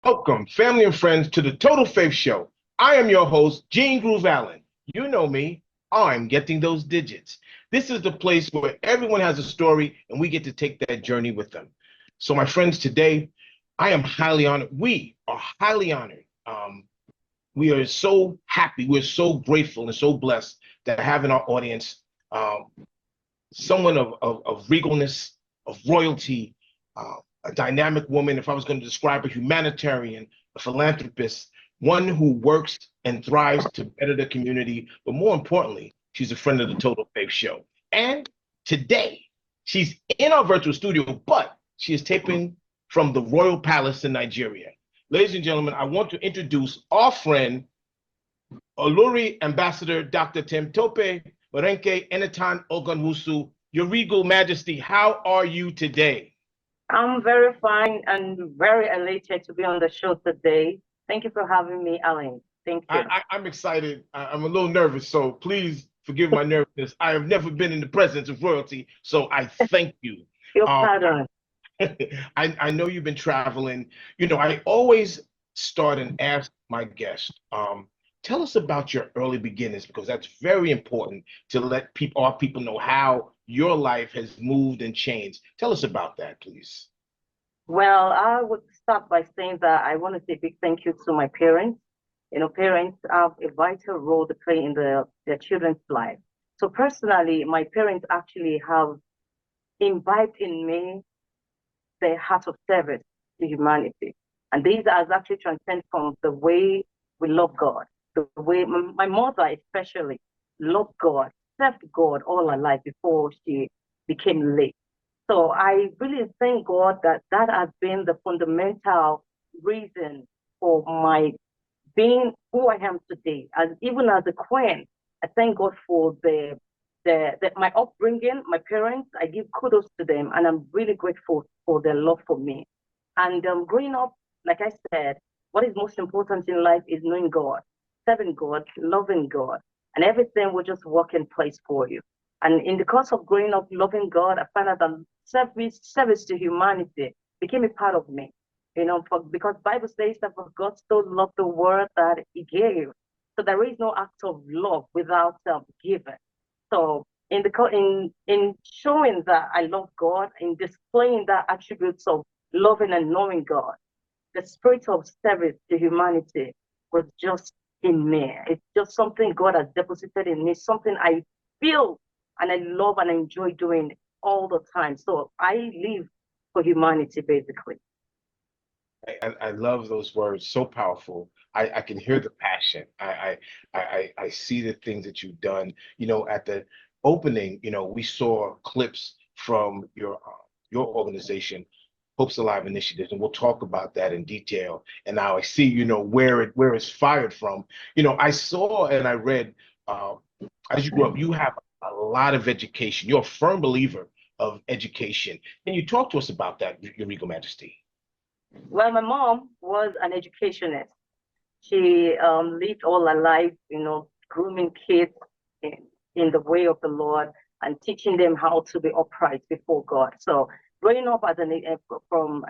Welcome, family and friends, to the Total Faith Show. I am your host, Gene Groove Allen. You know me, I'm getting those digits. This is the place where everyone has a story and we get to take that journey with them. So, my friends, today, I am highly honored. We are highly honored. We are so happy, we're so grateful and so blessed to have in our audience someone of regalness, of royalty, a dynamic woman. If I was going to describe a humanitarian, a philanthropist, one who works and thrives to better the community, but more importantly, she's a friend of the Total Faith Show. And today, she's in our virtual studio, but she is taping from the Royal Palace in Nigeria. Ladies and gentlemen, I want to introduce our friend, Olori Ambassador Dr. Temitope Enitan Ogunwusi, Your Regal Majesty. How are you today? I'm very fine and very elated to be on the show today. Thank you for having me, Alan. Thank you. I'm excited. I'm a little nervous, so please forgive my nervousness. I have never been in the presence of royalty, so I thank you. Your pardon. I know you've been traveling. You know, I always start and ask my guests, tell us about your early beginnings, because that's very important to let our people know how your life has moved and changed. Tell us about that, please. Well, I would start by saying that I want to say a big thank you to my parents. You know, parents have a vital role to play in their children's life. So personally, my parents actually have imbibed in me the heart of service to humanity. And these has actually transcended from the way we love God, the way my mother especially loved God, served God all her life before she became late. So I really thank God that has been the fundamental reason for my being who I am today. As even as a queen, I thank God for my upbringing, my parents. I give kudos to them, and I'm really grateful for their love for me. And growing up, like I said, what is most important in life is knowing God, serving God, loving God, and everything will just work in place for you. And in the course of growing up, loving God, I found out that service to humanity became a part of me. You know, because Bible says that for God so loved the world that He gave. So there is no act of love without giving. So in showing that I love God, in displaying that attributes of loving and knowing God, the spirit of service to humanity was just in me. It's just something God has deposited in me, something I feel and I love and I enjoy doing all the time. So I live for humanity, basically. I love those words, so powerful. I can hear the passion. I see the things that you've done. You know, at the opening, you know, we saw clips from your organization, Hope's Alive Initiatives, and we'll talk about that in detail. And now I see, you know, where it's fired from. You know, I saw and I read uh, as you grew up, you have a lot of education. You're a firm believer of education. Can you talk to us about that, Your Regal Majesty? Well, my mom was an educationist. She lived all her life, grooming kids in, in the way of the Lord and teaching them how to be upright before God. So growing up as from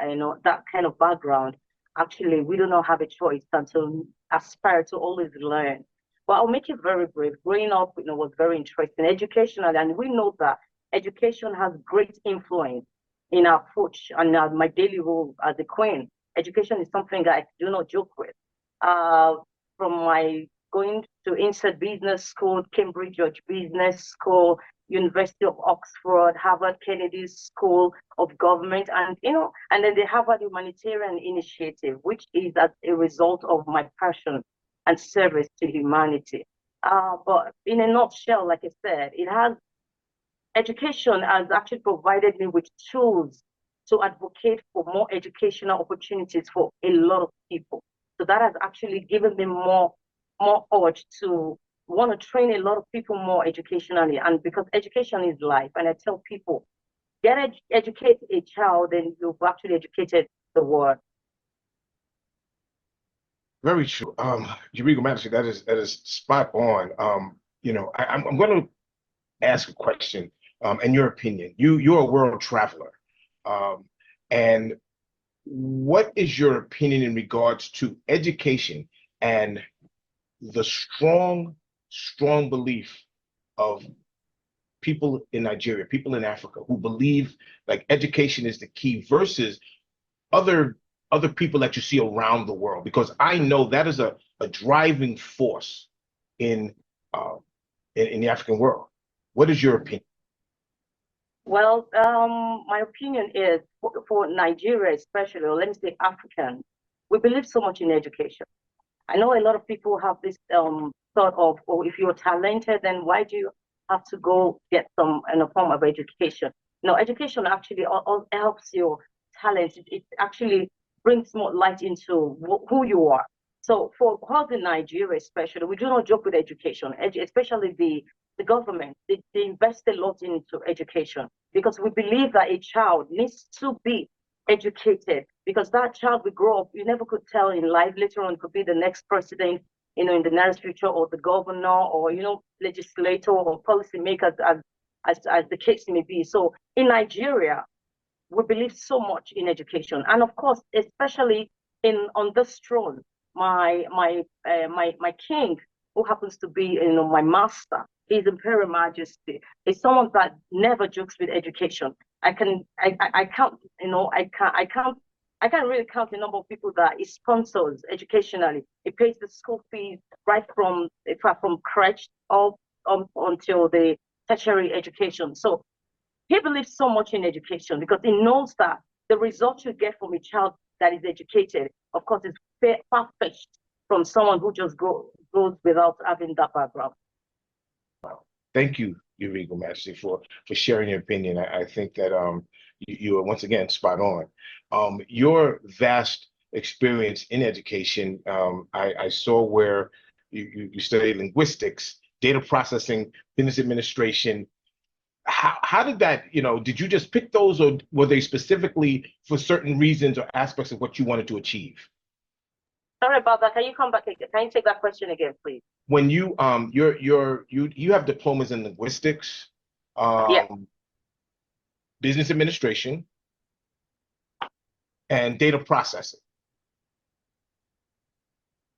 that kind of background, actually we do not have a choice than to aspire to always learn. But I'll make it very brief. Growing up, was very interesting educational, and we know that education has great influence in our approach and my daily role as a queen. Education is something that I do not joke with. Uh, from my going to Inside Business School, Cambridge George Business School, University of Oxford, Harvard Kennedy School of Government, and then the Harvard Humanitarian Initiative, which is as a result of my passion and service to humanity. But in a nutshell, like I said, education has actually provided me with tools to advocate for more educational opportunities for a lot of people. So that has actually given me more urge to want to train a lot of people more educationally. And because education is life, and I tell people, educate a child, and you've actually educated the world. Very true. Your Regal Majesty, that is spot on. You know, I'm going to ask a question. In your opinion, you're a world traveler, um, and what is your opinion in regards to education and the strong belief of people in Nigeria, people in Africa who believe like education is the key versus other other people that you see around the world? Because I know that is a driving force in uh, in the African world. What is your opinion? Well, my opinion is for Nigeria, especially, or let me say African, we believe so much in education. I know a lot of people have this thought of, oh, if you're talented, then why do you have to go get some in a form of education? No, education actually all helps your talent. It actually brings more light into who you are. So for us in Nigeria, especially, we do not joke with education, especially the government. They invest a lot into education because we believe that a child needs to be educated because that child will grow up. You never could tell in life. Later on, could be the next president, in the nearest future, or the governor, or legislator or policymaker, as the case may be. So in Nigeria, we believe so much in education, and of course, especially in on this throne, my king, who happens to be my master, his Imperial Majesty, is someone that never jokes with education. I can't I can't really count the number of people that he sponsors educationally. He pays the school fees right from crèche up until the tertiary education. So he believes so much in education because he knows that the result you get from a child that is educated, of course, is far-fetched from someone who just goes without having that background. Thank you, Your Regal Majesty, for sharing your opinion. I think that you are once again spot on. Your vast experience in education, I saw where you studied linguistics, data processing, business administration. How did that, did you just pick those, or were they specifically for certain reasons or aspects of what you wanted to achieve? Sorry about that. Can you come back again? Can you take that question again, please? When you have diplomas in linguistics, Yeah. business administration, and data processing.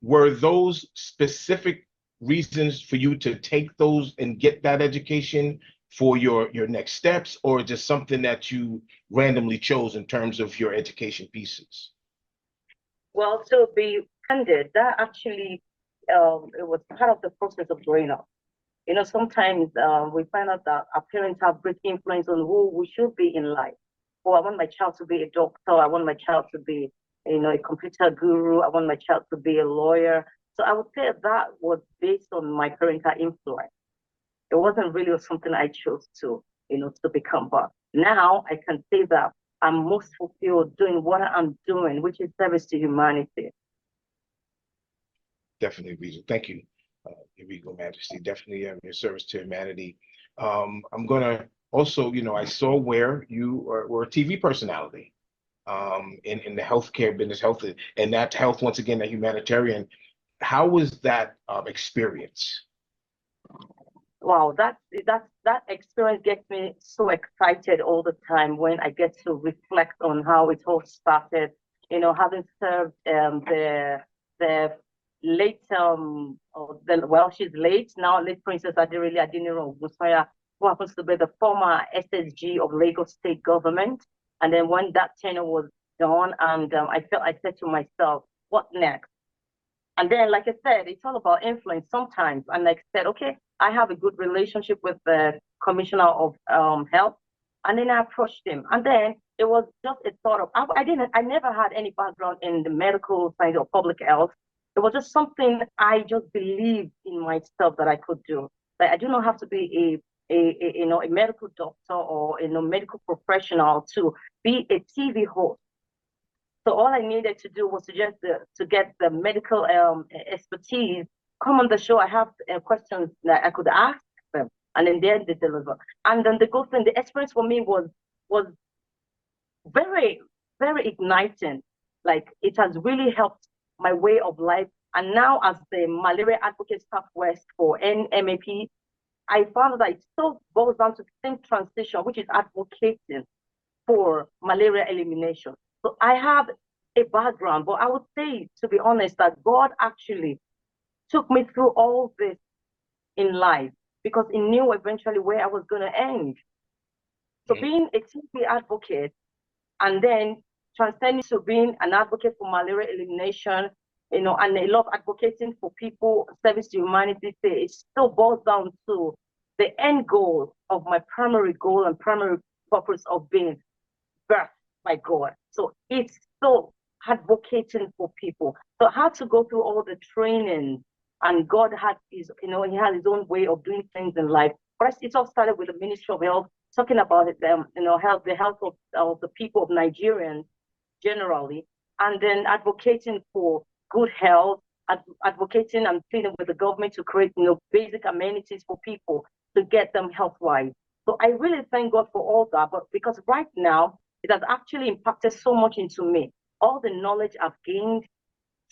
Were those specific reasons for you to take those and get that education for your next steps, or just something that you randomly chose in terms of your education pieces? Well, to be candid, that actually it was part of the process of growing up. Sometimes we find out that our parents have great influence on who we should be in life. Oh, I want my child to be a doctor. I want my child to be a computer guru. I want my child to be a lawyer. So I would say that was based on my parental influence. It wasn't really something I chose to become. But now I can say that I'm most fulfilled doing what I'm doing, which is service to humanity. Definitely, Regal. Thank you, Your Regal Majesty. Definitely your service to humanity. I'm gonna also, I saw where you were a TV personality in the healthcare business, health, and that health, once again, that humanitarian. How was that experience? Wow, that experience gets me so excited all the time when I get to reflect on how it all started. Having served the late she's late now, late Princess Adeyeye Ogunwusi, who happens to be the former SSG of Lagos State government. And then when that tenure was done, and I said to myself, what next? And then, like I said, it's all about influence sometimes. And like I said, okay, I have a good relationship with the commissioner of health. And then I approached him. And then it was just a thought of, I never had any background in the medical side or public health. It was just something I just believed in myself that I could do. Like, I do not have to be a medical doctor or medical professional to be a TV host. So all I needed to do was to get the medical expertise, come on the show. I have questions that I could ask them, and then they deliver. And then the good thing, the experience for me was very, very igniting. Like, it has really helped my way of life. And now, as the malaria advocate Southwest for NMAP, I found that it still boils down to the same transition, which is advocating for malaria elimination. So I have a background, but I would say, to be honest, that God actually took me through all this in life because He knew eventually where I was going to end. So being a TB advocate and then transcending to being an advocate for malaria elimination, and I love advocating for people, service to humanity, it still boils down to the end goal of my primary goal and primary purpose of being birthed by God. So it's still advocating for people. So I had to go through all the training, and God had He had His own way of doing things in life. But it all started with the Ministry of Health, talking about health, the health of the people of Nigerians generally, and then advocating for good health, advocating and pleading with the government to create basic amenities for people to get them health-wise. So I really thank God for all that, but because right now it has actually impacted so much into me. All the knowledge I've gained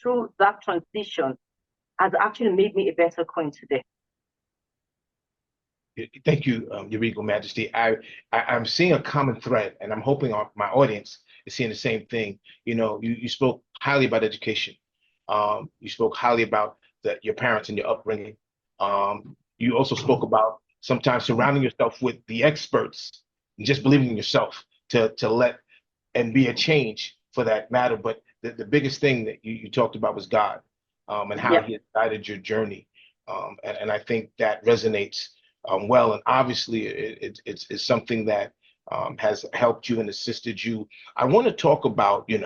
through that transition has actually made me a better queen today. Thank you, Your Regal Majesty. I'm seeing a common thread, and I'm hoping my audience is seeing the same thing. You spoke highly about education. You spoke highly about your parents and your upbringing. You also spoke about sometimes surrounding yourself with the experts and just believing in yourself to let and be a change for that matter. But the biggest thing that you talked about was God, and how He has guided your journey. And I think that resonates well. And obviously, it's something that has helped you and assisted you. I want to talk about, I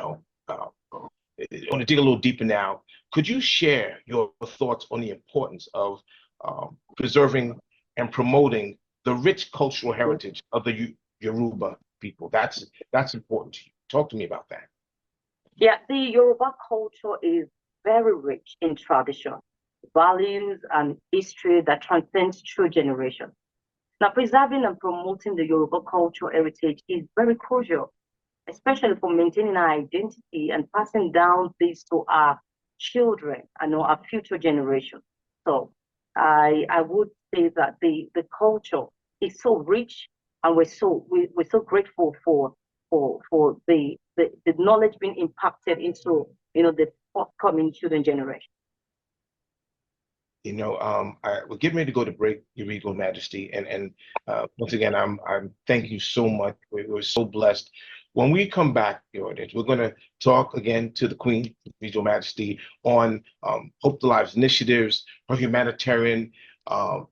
want to dig a little deeper now. Could you share your thoughts on the importance of preserving and promoting the rich cultural heritage of the Yoruba people? That's important to you. Talk to me about that. Yeah, the Yoruba culture is very rich in tradition, values, and history that transcends through generations. Now, preserving and promoting the Yoruba cultural heritage is very crucial, especially for maintaining our identity and passing down this to our children and our future generations. So I would say that the culture is so rich, and we're so grateful for the knowledge being impacted into the forthcoming children generation. We're getting ready to go to break, Your Regal Majesty, and once again, I'm thank you so much. We're so blessed. When we come back, Your audience, we're going to talk again to the Queen, Regal Majesty, on Hope the Lives initiatives, her humanitarian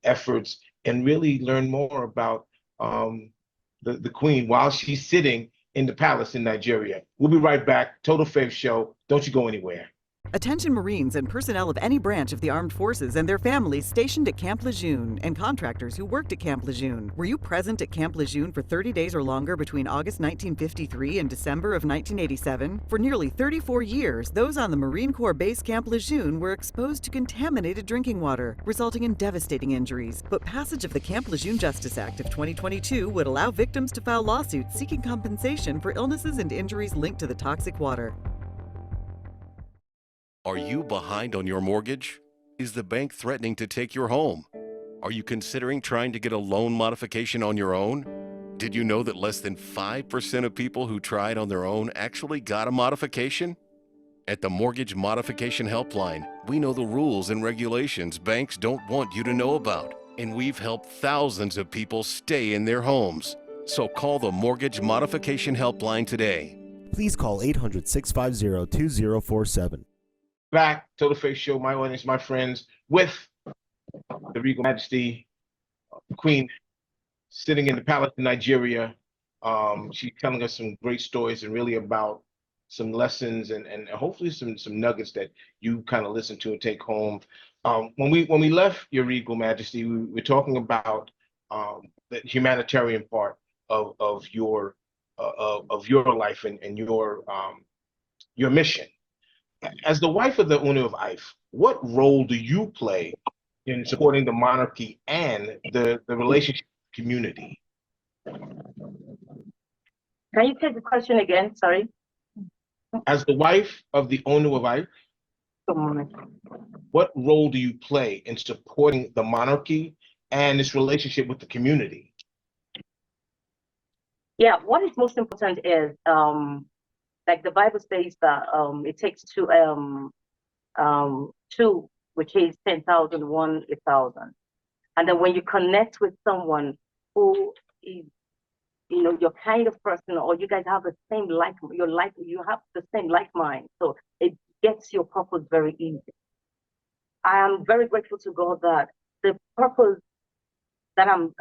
efforts, and really learn more about the Queen while she's sitting in the palace in Nigeria. We'll be right back. Total Faith Show. Don't you go anywhere. Attention Marines and personnel of any branch of the armed forces and their families stationed at Camp Lejeune and contractors who worked at Camp Lejeune. Were you present at Camp Lejeune for 30 days or longer between August 1953 and December of 1987? For nearly 34 years, those on the Marine Corps Base Camp Lejeune were exposed to contaminated drinking water, resulting in devastating injuries. But passage of the Camp Lejeune Justice Act of 2022 would allow victims to file lawsuits seeking compensation for illnesses and injuries linked to the toxic water. Are you behind on your mortgage? Is the bank threatening to take your home? Are you considering trying to get a loan modification on your own? Did you know that less than 5% of people who tried on their own actually got a modification? At the Mortgage Modification Helpline, we know the rules and regulations banks don't want you to know about, and we've helped thousands of people stay in their homes. So call the Mortgage Modification Helpline today. Please call 800-650-2047. Back, Total Faith Show, my audience, my friends, with the Regal Majesty Queen sitting in the palace in Nigeria. She's telling us some great stories and really about some lessons and hopefully some nuggets that you kind of listen to and take home. When we left your Regal Majesty, we were talking about the humanitarian part of your life and your mission. As the wife of the Ooni of Ife, what role do you play in supporting the monarchy and the relationship community? Can you take the question again? Sorry. As the wife of the Ooni of Ife, what role do you play in supporting the monarchy and its relationship with the community? Yeah, what is most important is like the Bible says that it takes two, which is 10,000, 1,000. And then when you connect with someone who is, your kind of person, or you guys have the same you have the same like mind, so it gets your purpose very easy. I am very grateful to God that the purpose that I'm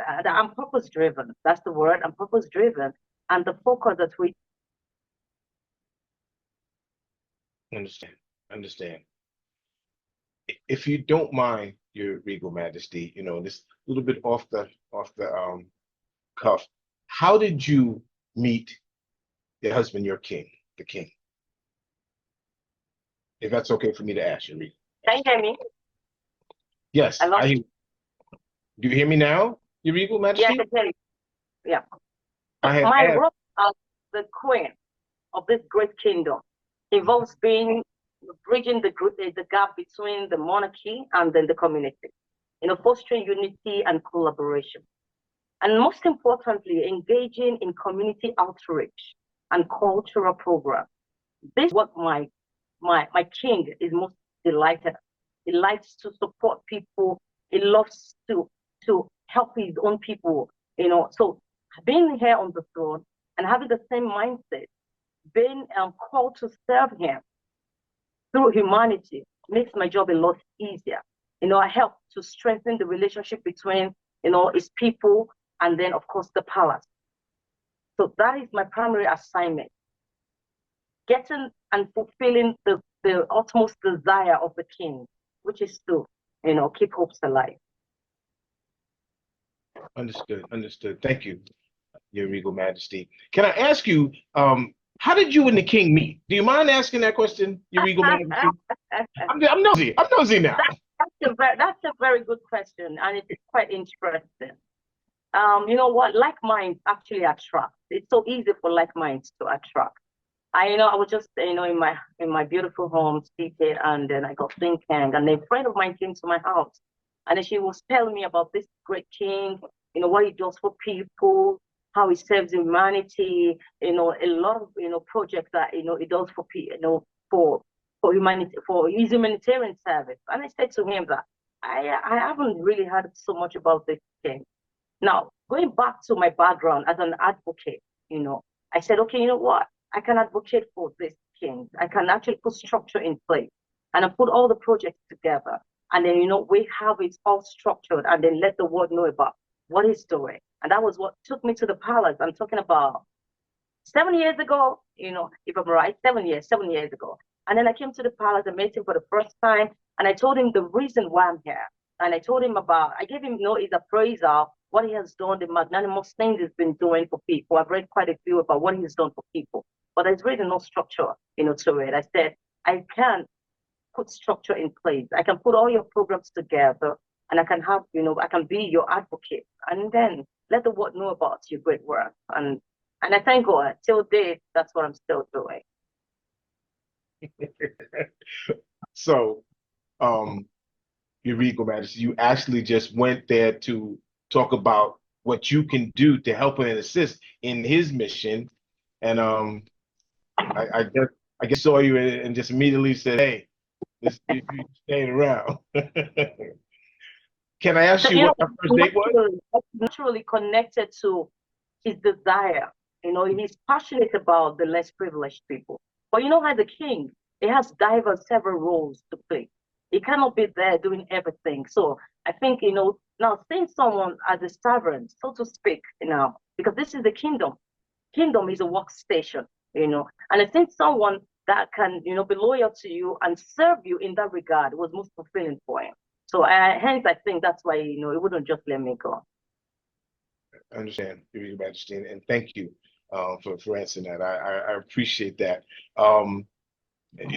purpose driven. That's the word. I'm purpose driven, and the focus that we Understand. If you don't mind, your Regal Majesty, this little bit off the cuff, how did you meet your husband, the king? If that's okay for me to ask you, Regal. Can you hear me? Yes. Do you hear me now, your Regal Majesty? Yeah, I can hear you. Yeah. My role as the queen of this great kingdom involves bridging the gap between the monarchy and then the community, fostering unity and collaboration, and most importantly, engaging in community outreach and cultural programs. This is what my king is most delighted. He likes to support people. He loves to help his own people. So being here on the throne and having the same mindset, being called to serve him through humanity makes my job a lot easier. I help to strengthen the relationship between, his people and then, of course, the palace. So that is my primary assignment, getting and fulfilling the utmost desire of the king, which is to, keep hopes alive. Understood. Thank you, your Regal Majesty. Can I ask you, how did you and the king meet? Do you mind asking that question, your Regal Majesty? I'm nosy. I'm nosy now. That's a very good question, and it is quite interesting. You know what? Like minds actually attract. It's so easy for like minds to attract. I was just, in my beautiful home, seated, and then I got thinking, and a friend of mine came to my house, and then she was telling me about this great king, what he does for people, how he serves humanity, a lot of, projects that, he does for people, for humanity, for his humanitarian service. And I said to him that I haven't really heard so much about this king. Now, going back to my background as an advocate, I said, okay, you know what? I can advocate for this king. I can actually put structure in place and I put all the projects together. And then, we have it all structured and then let the world know about what he's doing. And that was what took me to the palace. I'm talking about 7 years ago, if I'm right, 7 years ago. And then I came to the palace and met him for the first time. And I told him the reason why I'm here. And I told him I gave him his appraisal, what he has done, the magnanimous things he's been doing for people. I've read quite a few about what he's done for people, but there's really no structure, to it. I said, I can put structure in place. I can put all your programs together and I can have, I can be your advocate and then let the world know about your great work. And I thank God, till date, that's what I'm still doing. So, Your Regal Majesty, you actually just went there to talk about what you can do to help and assist in his mission. And I guess saw you and just immediately said, "Hey, you staying around." Can I ask you what our first date was? Naturally connected to his desire. He's passionate about the less privileged people. But as a king, he has several roles to play. He cannot be there doing everything. So I think, now seeing someone as a servant, so to speak, because this is the kingdom. Kingdom is a workstation, and I think someone that can, be loyal to you and serve you in that regard was most fulfilling for him. So hence, I think that's why, he wouldn't just let me go. I understand, Your Regal Majesty, and thank you for answering that. I appreciate that.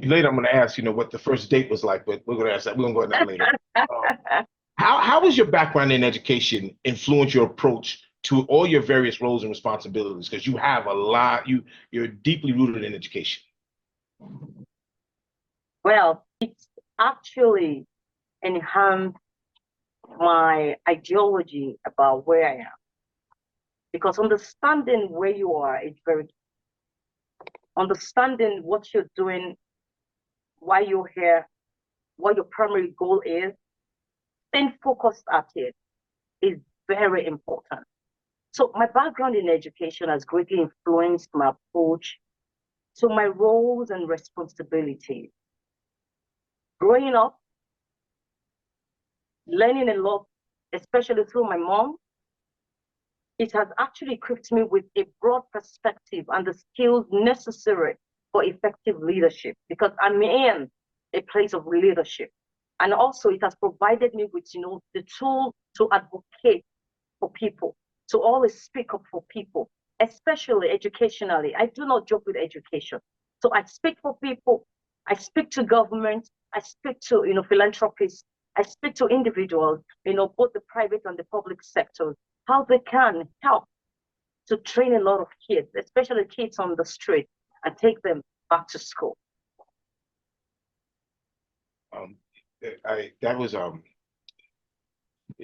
Later, I'm going to ask, what the first date was like, but we're going to ask that. We're going to go into that later. How was your background in education influence your approach to all your various roles and responsibilities? Because you have a lot, you're deeply rooted in education. Well, it's actually enhanced my ideology about where I am. Because understanding where you are is very, understanding what you're doing, why you're here, what your primary goal is, staying focused at it is very important. So my background in education has greatly influenced my approach to my roles and responsibilities. Growing up, learning a lot, especially through my mom, it has actually equipped me with a broad perspective and the skills necessary for effective leadership, because I'm in a place of leadership. And also it has provided me with, the tool to advocate for people, to always speak up for people, especially educationally. I do not joke with education. So I speak for people, I speak to government, I speak to, philanthropists, I speak to individuals, both the private and the public sectors, how they can help to train a lot of kids, especially kids on the street, and take them back to school. That was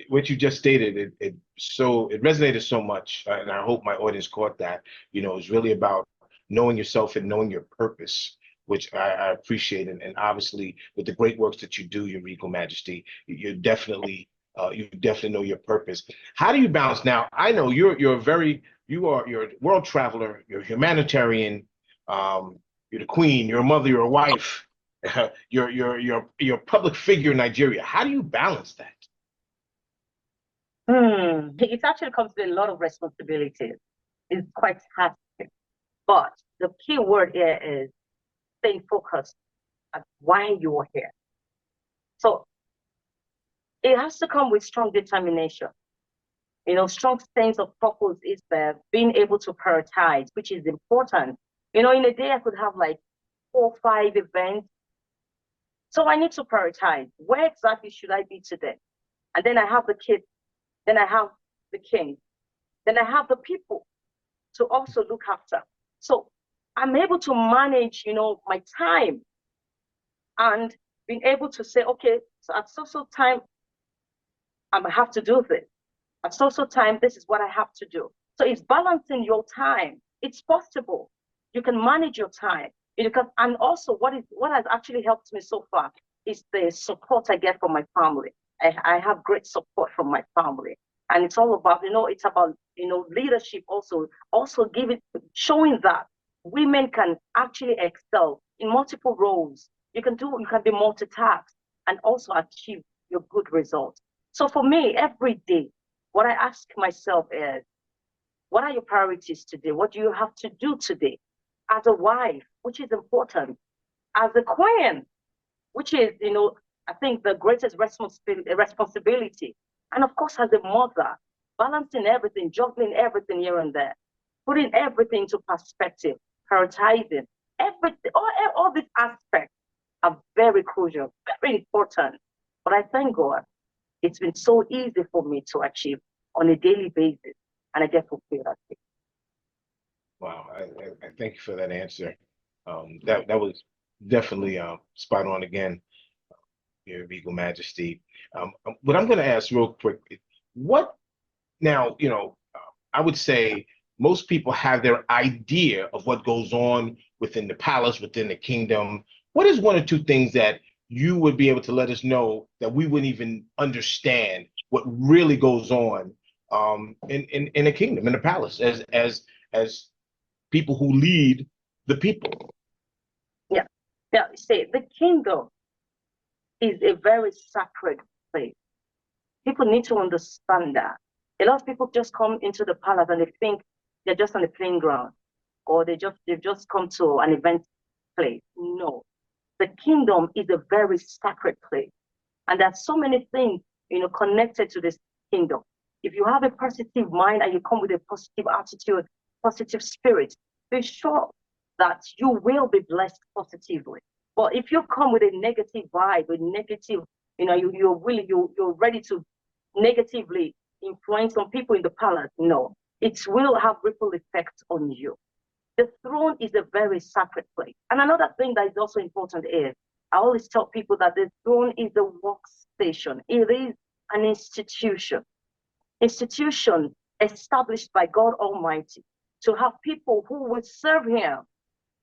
what you just stated. It resonated so much, and I hope my audience caught that. It's really about knowing yourself and knowing your purpose, which I appreciate, and obviously with the great works that you do, Your Regal Majesty, you definitely know your purpose. How do you balance? Now, I know you're a world traveler, you're a humanitarian, you're the queen, you're a mother, you're a wife, you're a public figure in Nigeria. How do you balance that? It actually comes with a lot of responsibilities. It's quite hard, but the key word here is staying focused on why you are here. So it has to come with strong determination. Strong sense of purpose is there, being able to prioritize, which is important. In a day, I could have like 4 or 5 events. So I need to prioritize. Where exactly should I be today? And then I have the kids, then I have the king, then I have the people to also look after. So I'm able to manage, my time and being able to say, okay, so at so time, I have to do this. At so time, this is what I have to do. So it's balancing your time. It's possible. You can manage your time. And also what has actually helped me so far is the support I get from my family. I have great support from my family. And it's all about, it's about, leadership also showing that women can actually excel in multiple roles. You can be multitasked and also achieve your good results. So for me, every day, what I ask myself is, What are your priorities today? What do you have to do today? As a wife, which is important. As a queen, which is, I think the greatest responsibility. And of course, as a mother, balancing everything, juggling everything here and there, putting everything into perspective, prioritizing everything, all these aspects are very crucial, very important. But I thank God it's been so easy for me to achieve on a daily basis, and I get fulfilled at it. Wow, I thank you for that answer. That was definitely spot on again, Your Regal Majesty. What I'm going to ask real quick, what now, I would say most people have their idea of what goes on within the palace, within the kingdom. What is one or two things that you would be able to let us know that we wouldn't even understand what really goes on in the kingdom, in the palace, as people who lead the people? Yeah. Yeah. See, the kingdom is a very sacred place. People need to understand that. A lot of people just come into the palace and they think they're just on the playing ground, or they've just come to an event place. No, the kingdom is a very sacred place, and there's so many things connected to this kingdom. If you have a positive mind and you come with a positive attitude, positive spirit, be sure that you will be blessed positively. But if you come with a negative vibe, with negative, you're ready to negatively influence some people in the palace, no, it will have ripple effects on you. The throne is a very sacred place. And another thing that is also important is, I always tell people that the throne is a workstation. It is an institution established by God Almighty to have people who will serve him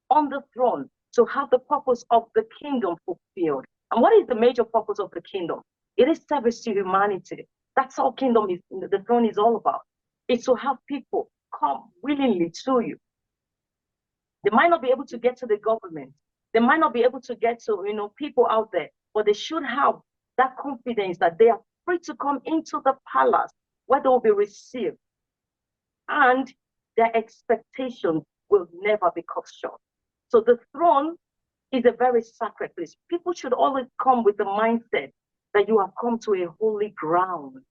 on the throne, to have the purpose of the kingdom fulfilled. And what is the major purpose of the kingdom? It is service to humanity. That's all the throne is all about. It's to have people come willingly to you. They might not be able to get to the government. They might not be able to get to, people out there, but they should have that confidence that they are free to come into the palace where they will be received. And their expectations will never be cut short. So the throne is a very sacred place. People should always come with the mindset that you have come to a holy ground,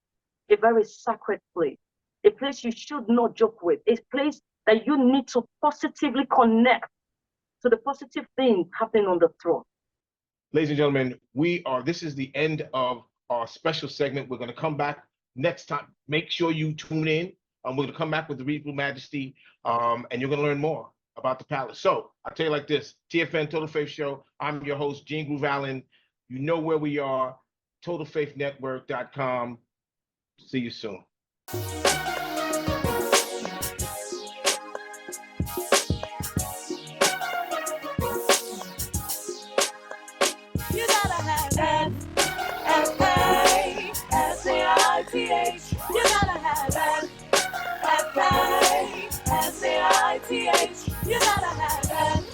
a very sacred place, a place you should not joke with, a place that you need to positively connect to the positive things happening on the throne. Ladies and gentlemen, this is the end of our special segment. We're going to come back next time. Make sure you tune in. We're going to come back with the Regal Majesty, and you're going to learn more about the palace. So I'll tell you like this, TFN Total Faith Show. I'm your host, Gene Groove Allen. You know where we are, TotalFaithNetwork.com. See you soon. You gotta have that F-A-S-A-I-T-H. You gotta have that F-A-S-A-I-T-H. You gotta have that.